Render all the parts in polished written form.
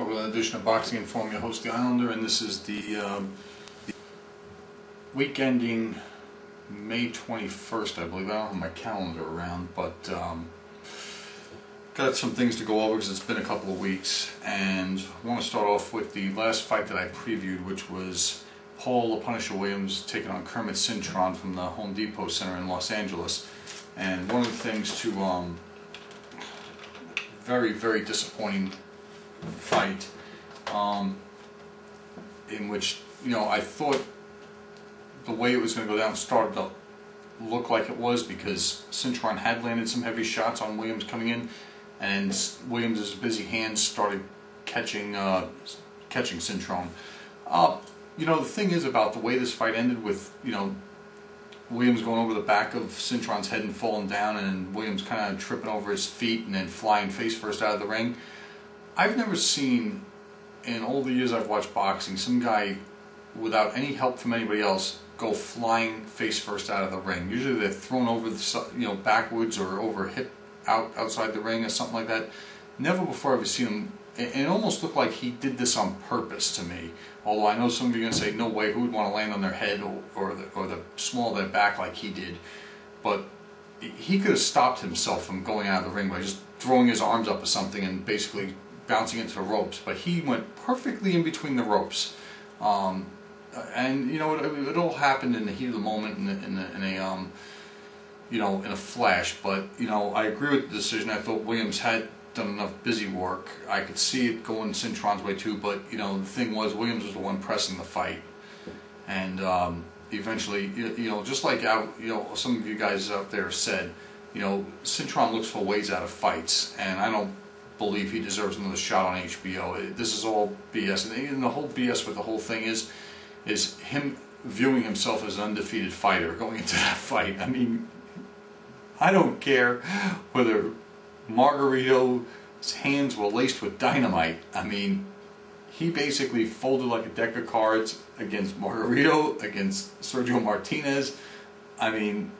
Or with an edition of Boxing Inform, your host, the Islander, and this is the week ending May 21st, I believe. I don't have my calendar around, but got some things to go over because it's been a couple of weeks, and I want to start off with the last fight that I previewed, which was Paul the Punisher Williams taking on Kermit Cintron from the Home Depot Center in Los Angeles. And one of the things to very, very disappointing fight, in which, I thought the way it was going to go down started to look like it was, because Cintron had landed some heavy shots on Williams coming in, and Williams' busy hands started catching Cintron. The thing is about the way this fight ended with, Williams going over the back of Cintron's head and falling down, and Williams kind of tripping over his feet and then flying face first out of the ring. I've never seen, in all the years I've watched boxing, some guy without any help from anybody else go flying face first out of the ring. Usually they're thrown over the, backwards or over hip outside the ring or something like that. Never before have I seen him. It almost looked like he did this on purpose to me. Although I know some of you are going to say, no way, who would want to land on their head or the small of their back like he did. But he could have stopped himself from going out of the ring by just throwing his arms up or something and basically bouncing into the ropes. But he went perfectly in between the ropes. And it all happened in the heat of the moment, in a flash. But I agree with the decision. I thought Williams had done enough busy work. I could see it going Cintron's way too. But the thing was, Williams was the one pressing the fight, and eventually, just like some of you guys out there said, Cintron looks for ways out of fights, and I don't believe he deserves another shot on HBO. This is all BS, and the whole BS with the whole thing is him viewing himself as an undefeated fighter going into that fight. I mean, I don't care whether Margarito's hands were laced with dynamite. I mean, he basically folded like a deck of cards against Margarito, against Sergio Martinez. I mean,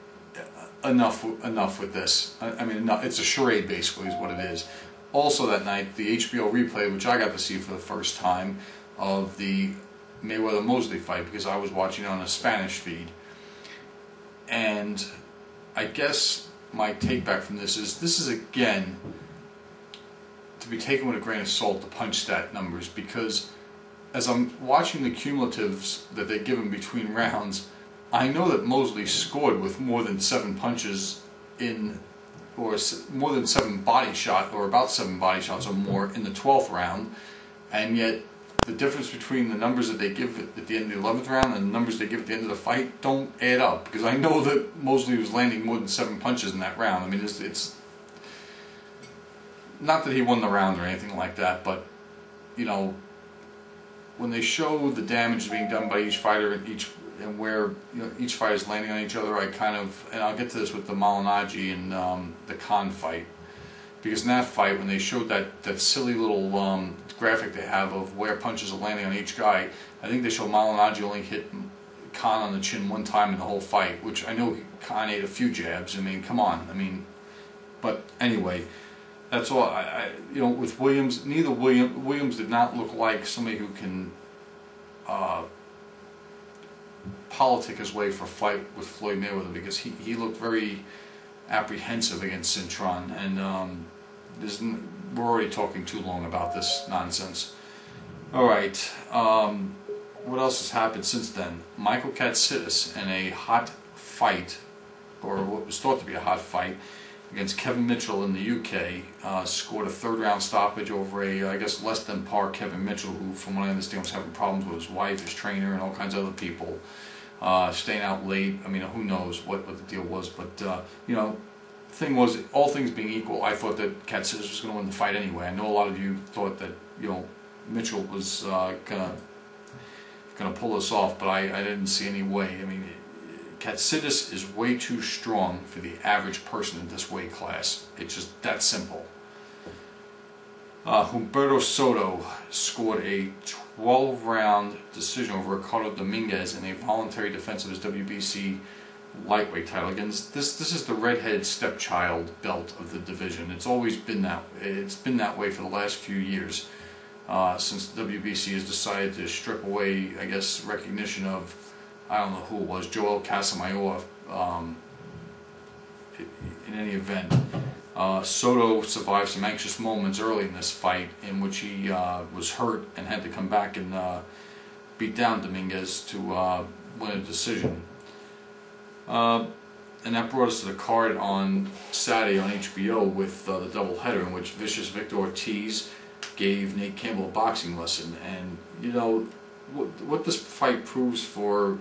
enough with this. I mean, it's a charade basically is what it is. Also that night, the HBO replay, which I got to see for the first time, of the Mayweather-Mosley fight, because I was watching it on a Spanish feed. And I guess my take back from this is again to be taken with a grain of salt, the punch stat numbers, because as I'm watching the cumulatives that they give him between rounds, I know that Mosley scored with more than 7 punches or more than 7 body shots, or about 7 body shots or more in the 12th round, and yet the difference between the numbers that they give at the end of the 11th round and the numbers they give at the end of the fight don't add up, because I know that Mosley was landing more than 7 punches in that round. I mean, it's not that he won the round or anything like that, but when they show the damage being done by each fighter and where each fighter is landing on each other, I kind of, and I'll get to this with the Malignaggi and the Khan fight, because in that fight, when they showed that silly little graphic they have of where punches are landing on each guy, I think they show Malignaggi only hit Khan on the chin 1 time in the whole fight, which I know Khan ate a few jabs. I mean, come on. I mean, but anyway, that's all. With Williams, Williams did not look like somebody who can politic his way for a fight with Floyd Mayweather, because he looked very apprehensive against Cintron, and we're already talking too long about this nonsense. Alright, what else has happened since then? Michael Katsidis, in a hot fight, or what was thought to be a hot fight, against Kevin Mitchell in the UK, scored a 3rd round stoppage over I guess less than par Kevin Mitchell, who from what I understand was having problems with his wife, his trainer, and all kinds of other people, staying out late. I mean, who knows what the deal was, but the thing was, all things being equal, I thought that Katsidis was going to win the fight anyway. I know a lot of you thought that Mitchell was gonna pull this off, but I didn't see any way. I mean, Katsidis is way too strong for the average person in this weight class. It's just that simple. Humberto Soto scored a 12-round decision over Ricardo Dominguez in a voluntary defense of his WBC lightweight title. Again, this is the redhead stepchild belt of the division. It's always been that. It's been that way for the last few years. since WBC has decided to strip away, I guess, recognition of, I don't know who it was, Joel Casamayor, in any event. Soto survived some anxious moments early in this fight in which he was hurt and had to come back and beat down Dominguez to win a decision. And that brought us to the card on Saturday on HBO with the doubleheader, in which vicious Victor Ortiz gave Nate Campbell a boxing lesson. And you know what this fight proves for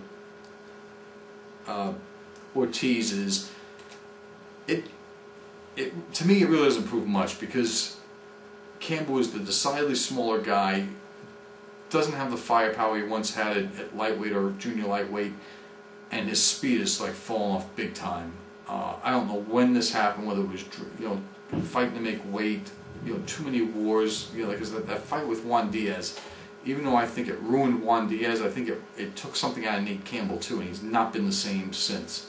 Ortiz is to me it really doesn't prove much, because Campbell is the decidedly smaller guy, doesn't have the firepower he once had at lightweight or junior lightweight, and his speed is like falling off big time. I don't know when this happened, whether it was fighting to make weight, too many wars, because that fight with Juan Diaz, even though I think it ruined Juan Diaz, I think it took something out of Nate Campbell too, and he's not been the same since.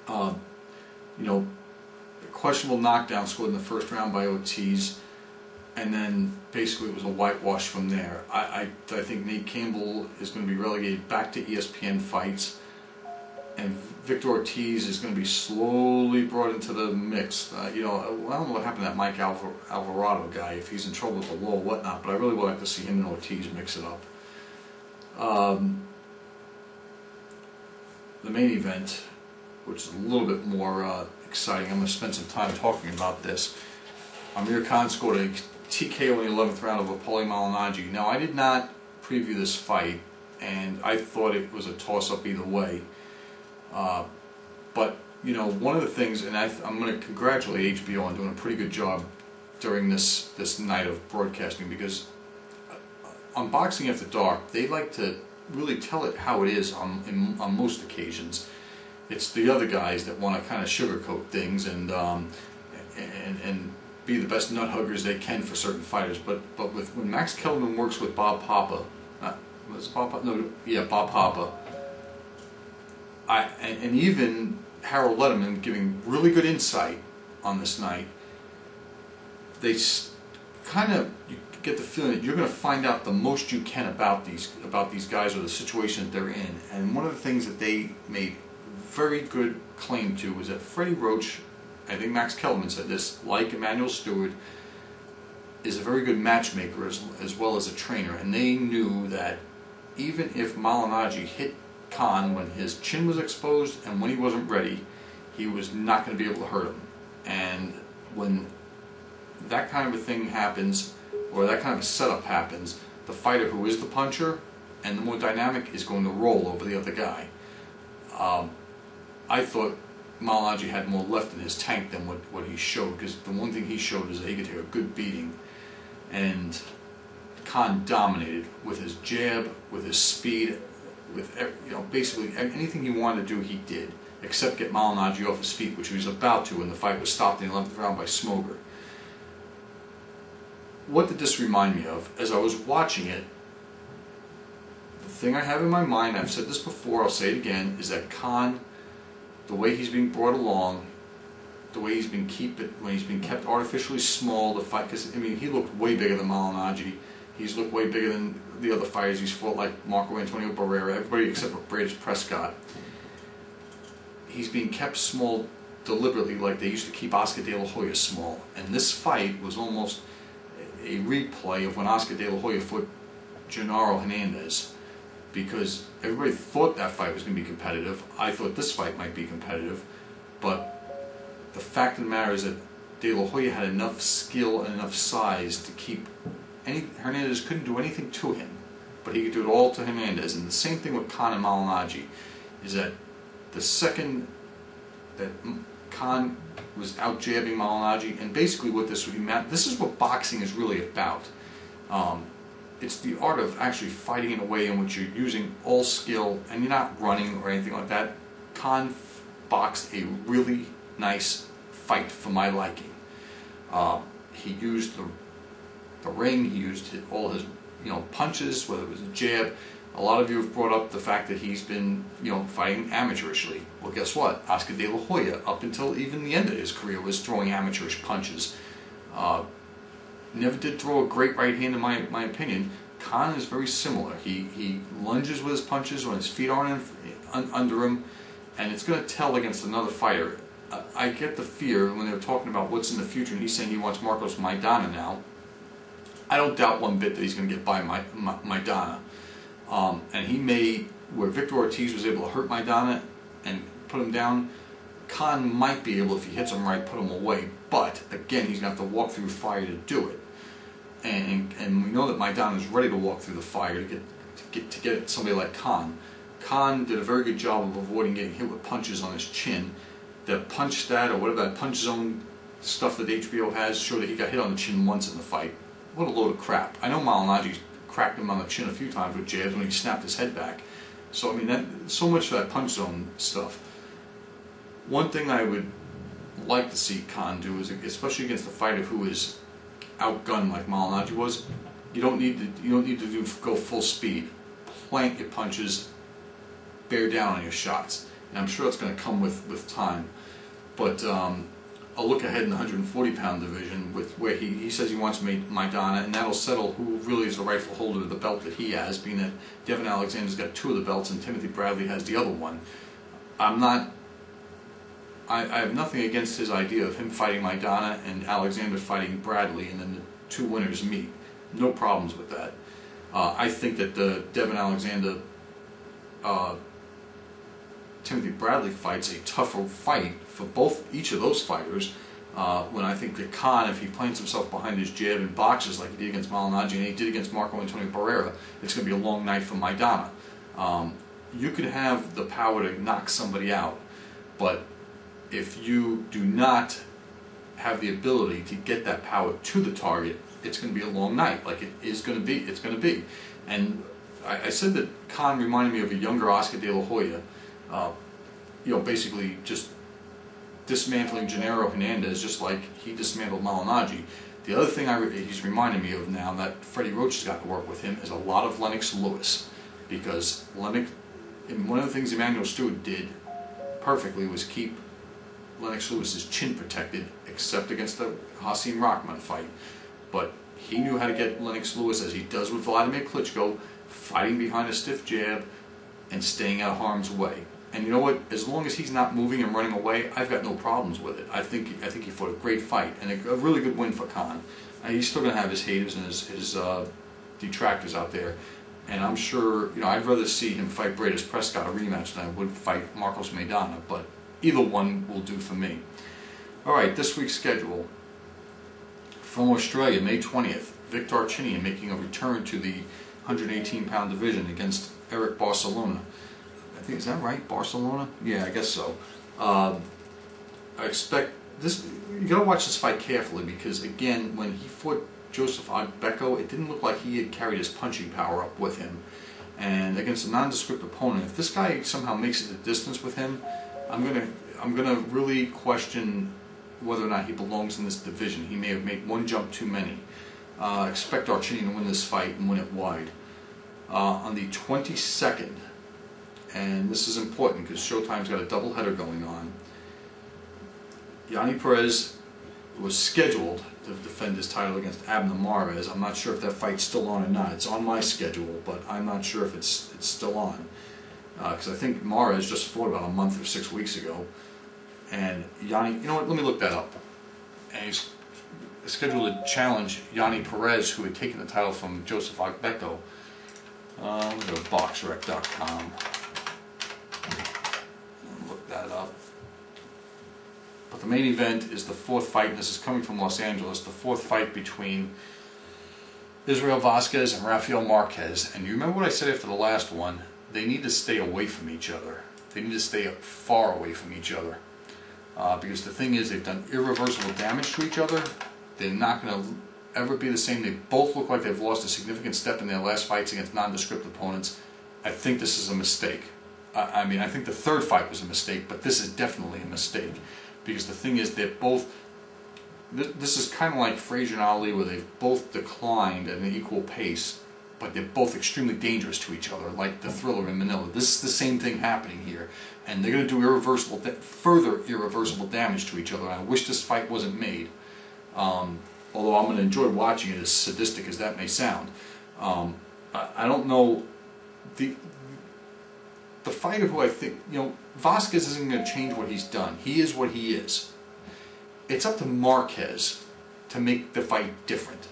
A questionable knockdown scored in the first round by Ortiz, and then basically it was a whitewash from there. I think Nate Campbell is going to be relegated back to ESPN fights, and Victor Ortiz is going to be slowly brought into the mix. I don't know what happened to that Mike Alvarado guy, if he's in trouble with the law or whatnot, but I really would like to see him and Ortiz mix it up. The main event, which is a little bit more exciting, I'm going to spend some time talking about this. Amir Khan scored a TKO in the 11th round of a Paulie Malignaggi. Now, I did not preview this fight, and I thought it was a toss-up either way. But, one of the things, and I'm going to congratulate HBO on doing a pretty good job during this night of broadcasting, because on Boxing After Dark, they like to really tell it how it is on most occasions. It's the other guys that want to kind of sugarcoat things and be the best nut huggers they can for certain fighters. But when Max Kellerman works with Bob Papa, Bob Papa, and even Harold Letterman giving really good insight on this night, they kind of, you get the feeling that you're going to find out the most you can about these guys or the situation that they're in. And one of the things that they made very good claim to was that Freddie Roach, I think Max Kellerman said this, like Emmanuel Stewart, is a very good matchmaker as well as a trainer, and they knew that even if Malignaggi hit Khan when his chin was exposed and when he wasn't ready, he was not going to be able to hurt him. And when that kind of a thing happens, or that kind of a setup happens, the fighter who is the puncher and the more dynamic is going to roll over the other guy. I thought Malignaggi had more left in his tank than what he showed, because the one thing he showed is that he could take a good beating, and Khan dominated with his jab, with his speed, with basically anything he wanted to do he did, except get Malignaggi off his feet, which he was about to, and the fight was stopped in the 11th round by Smoger. What did this remind me of? As I was watching it, the thing I have in my mind, I've said this before, I'll say it again, is that Khan, the way he's being brought along, the way he's been kept artificially small to fight, because he looked way bigger than Malignaggi. He's looked way bigger than the other fighters he's fought, like Marco Antonio Barrera, everybody except for Brady Prescott. He's being kept small deliberately, like they used to keep Oscar De La Hoya small. And this fight was almost a replay of when Oscar De La Hoya fought Genaro Hernandez, because everybody thought that fight was going to be competitive. I thought this fight might be competitive, but the fact of the matter is that De La Hoya had enough skill and enough size to keep Hernandez couldn't do anything to him, but he could do it all to Hernandez. And the same thing with Khan and Malignaggi, is that the second that Khan was out jabbing Malignaggi, and basically what this would be, this is what boxing is really about. It's the art of actually fighting in a way in which you're using all skill and you're not running or anything like that. Khan boxed a really nice fight for my liking. He used the ring, he used all his punches, whether it was a jab. A lot of you have brought up the fact that he's been fighting amateurishly. Well, guess what? Oscar De La Hoya, up until even the end of his career, was throwing amateurish punches. never did throw a great right hand in my opinion. Khan is very similar. He lunges with his punches when his feet aren't under him, and it's going to tell against another fighter. I get the fear when they were talking about what's in the future, and he's saying he wants Marcos Maidana now. I don't doubt one bit that he's going to get by Maidana. And he may, where Victor Ortiz was able to hurt Maidana and put him down, Khan might be able, if he hits him right, put him away. But, again, he's going to have to walk through fire to do it. And we know that Maidana is ready to walk through the fire to get somebody like Khan. Khan did a very good job of avoiding getting hit with punches on his chin. The punch stat, or whatever that punch zone stuff that HBO has, showed that he got hit on the chin once in the fight. What a load of crap. I know Malignaggi cracked him on the chin a few times with jabs when he snapped his head back. So, I mean, so much for that punch zone stuff. One thing I would like to see Khan do is, especially against a fighter who is outgunned like Malignaggi was, you don't need to go full speed. Plant your punches, bear down on your shots, and I'm sure it's going to come with time. But I'll look ahead in the 140-pound division with where he says he wants Maidana, and that'll settle who really is the rightful holder of the belt that he has, being that Devin Alexander's got 2 of the belts and Timothy Bradley has the other one. I have nothing against his idea of him fighting Maidana and Alexander fighting Bradley, and then the 2 winners meet. No problems with that. I think that the Devin Alexander Timothy Bradley fight's a tougher fight for each of those fighters. When I think that Khan, if he plants himself behind his jab and boxes like he did against Malignaggi and he did against Marco Antonio Barrera, it's going to be a long night for Maidana. You could have the power to knock somebody out, but if you do not have the ability to get that power to the target, it's going to be a long night, like it is going to be. It's going to be. And I said that Khan reminded me of a younger Oscar De La Hoya, basically just dismantling Gennaro Hernandez just like he dismantled Malignaggi. The other thing he's reminding me of now that Freddie Roach has got to work with him is a lot of Lennox Lewis, because one of the things Emmanuel Stewart did perfectly was keep Lennox Lewis's chin protected, except against the Hasim Rahman fight. But he knew how to get Lennox Lewis, as he does with Vladimir Klitschko, fighting behind a stiff jab and staying out of harm's way. And you know what? As long as he's not moving and running away, I've got no problems with it. I think he fought a great fight and a really good win for Khan. He's still going to have his haters and his detractors out there, and I'm sure I'd rather see him fight Bradis Prescott a rematch than I would fight Marcos Maidana. But either one will do for me. All right, this week's schedule. From Australia, May 20th, Vic Darchinyan making a return to the 118-pound division against Eric Barcelona. I think, is that right? Barcelona? Yeah, I guess so. I expect this. You got to watch this fight carefully, because again, when he fought Joseph Agbeko, it didn't look like he had carried his punching power up with him. And against a nondescript opponent, if this guy somehow makes it the distance with him, I'm gonna really question whether or not he belongs in this division. He may have made one jump too many. Expect Darchinyan to win this fight and win it wide. On the 22nd, and this is important because Showtime's got a doubleheader going on, Yanni Perez was scheduled to defend his title against Abner Mares. I'm not sure if that fight's still on or not. It's on my schedule, but I'm not sure if it's still on. Because I think Mares just fought about a month or 6 weeks ago. And Yanni, you know what, let me look that up. And he's scheduled to challenge Yanni Perez, who had taken the title from Joseph Agbeko. Let me go to boxrec.com and look that up. But the main event is the 4th fight, and this is coming from Los Angeles, the 4th fight between Israel Vazquez and Rafael Marquez. And you remember what I said after the last one? They need to stay away from each other. They need to stay far away from each other. Because the thing is, they've done irreversible damage to each other. They're not going to ever be the same. They both look like they've lost a significant step in their last fights against nondescript opponents. I think this is a mistake. I mean, I think the 3rd fight was a mistake, but this is definitely a mistake. Because the thing is, they're both... This is kind of like Frazier and Ali, where they've both declined at an equal pace, but they're both extremely dangerous to each other, like the Thriller in Manila. This is the same thing happening here, and they're going to do further irreversible damage to each other. I wish this fight wasn't made. although I'm going to enjoy watching it, as sadistic as that may sound. I don't know the fighter who I think, you know, Vasquez isn't going to change what he's done. He is what he is. It's up to Marquez to make the fight different.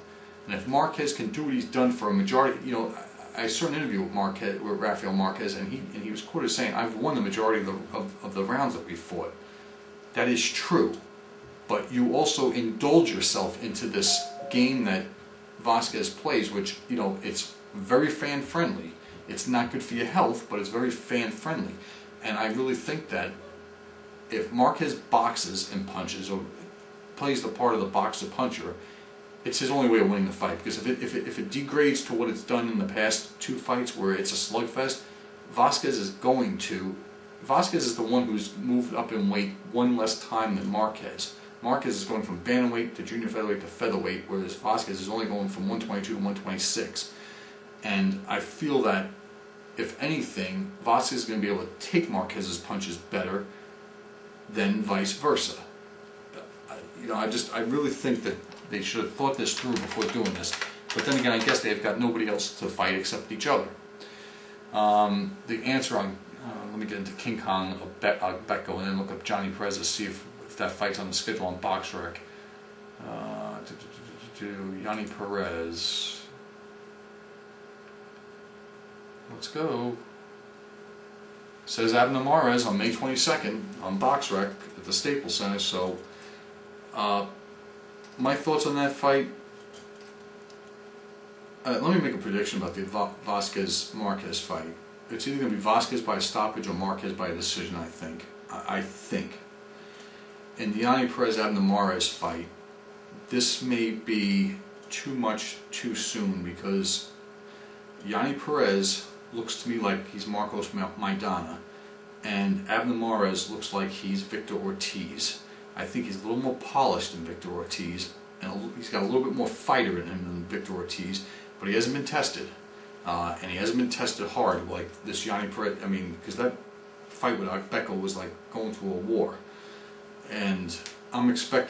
And if Marquez can do what he's done for a majority, you know, I saw an interview with Rafael Marquez, and he was quoted saying, "I've won the majority of the rounds that we fought." That is true, but you also indulge yourself into this game that Vasquez plays, which, you know, it's very fan friendly. It's not good for your health, but it's very fan friendly. And I really think that if Marquez boxes and punches, or plays the part of the boxer puncher, it's his only way of winning the fight. Because if it degrades to what it's done in the past 2 fights where it's a slugfest, Vasquez is the one who's moved up in weight 1 less time than Marquez. Marquez is going from bantamweight to junior featherweight to featherweight, whereas Vasquez is only going from 122 to 126. And I feel that, if anything, Vasquez is going to be able to take Marquez's punches better than vice versa. You know, I really think that they should have thought this through before doing this. But then again, I guess they've got nobody else to fight except each other. The answer on, let me get into King Kong Becco and then look up Johnny Perez to see if that fight's on the schedule on BoxRec. Johnny Perez. Let's go. Says Abner Mares on May 22nd on BoxRec at the Staples Center. So, my thoughts on that fight. Let me make a prediction about the Vasquez-Marquez fight. It's either going to be Vasquez by a stoppage or Marquez by a decision, I think. I think. In the Yanni Perez-Abner Mares fight, this may be too much too soon, because Yanni Perez looks to me like he's Marcos Maidana, and Abner Mares looks like he's Victor Ortiz. I think he's a little more polished than Victor Ortiz, and he's got a little bit more fighter in him than Victor Ortiz, but he hasn't been tested, and he hasn't been tested hard like this Yanni Perez. I mean, because that fight with Becco was like going to a war, and I expect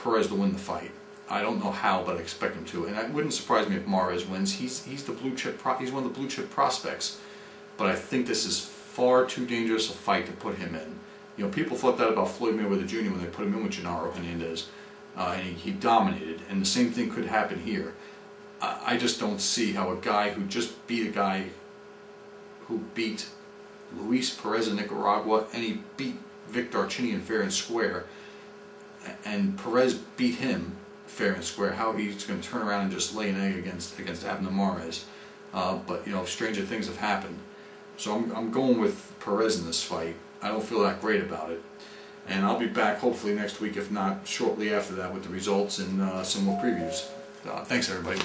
Perez to win the fight. I don't know how, but I expect him to, and it wouldn't surprise me if Mares wins. He's one of the blue chip prospects, but I think this is far too dangerous a fight to put him in. You know, people thought that about Floyd Mayweather Jr. when they put him in with Genaro Hernandez, and he dominated, and the same thing could happen here. I just don't see how a guy who just beat a guy who beat Luis Perez in Nicaragua, and he beat Vic Darchinyan fair and square, and Perez beat him fair and square, how he's going to turn around and just lay an egg against Abner Mares. But, you know, stranger things have happened. So I'm going with Perez in this fight. I don't feel that great about it. And I'll be back hopefully next week, if not shortly after that, with the results and some more previews. Thanks, everybody.